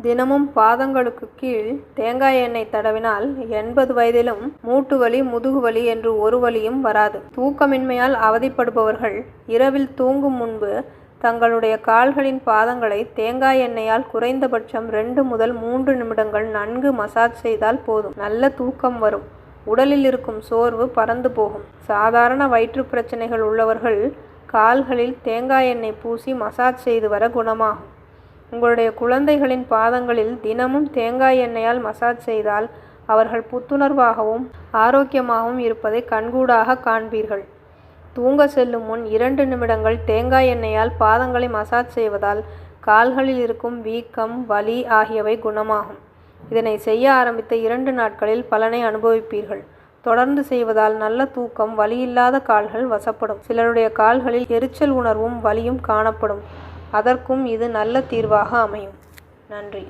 தினமும் பாதங்களுக்கு கீழ் தேங்காய் எண்ணெய் தடவினால் 80 வயதிலும் மூட்டு வலி, முதுகு வலி என்று ஒரு வலியும் வராது. தூக்கமின்மையால் அவதிப்படுபவர்கள் இரவில் தூங்கும் முன்பு தங்களுடைய கால்களின் பாதங்களை தேங்காய் எண்ணெயால் குறைந்தபட்சம் 2 முதல் 3 நிமிடங்கள் நன்கு மசாஜ் செய்தால் போதும். நல்ல தூக்கம் வரும். உடலில் இருக்கும் சோர்வு பறந்து போகும். சாதாரண வயிற்று பிரச்சனைகள் உள்ளவர்கள் கால்களில் தேங்காய் எண்ணெய் பூசி மசாஜ் செய்து வர குணமாகும். உங்களுடைய குழந்தைகளின் பாதங்களில் தினமும் தேங்காய் எண்ணெயால் மசாஜ் செய்தால் அவர்கள் புத்துணர்வாகவும் ஆரோக்கியமாகவும் இருப்பதை கண்கூடாக காண்பீர்கள். தூங்க செல்லும் முன் 2 நிமிடங்கள் தேங்காய் எண்ணெயால் பாதங்களை மசாஜ் செய்வதால் கால்களில் இருக்கும் வீக்கம், வலி ஆகியவை குணமாகும். இதனை செய்ய ஆரம்பித்த 2 நாட்களில் பலனை அனுபவிப்பீர்கள். தொடர்ந்து செய்வதால் நல்ல தூக்கம், வலியில்லாத கால்கள் வசப்படும். சிலருடைய கால்களில் எரிச்சல் உணர்வும் வலியும் காணப்படும். அதற்கும் இது நல்ல தீர்வாக அமையும். நன்றி.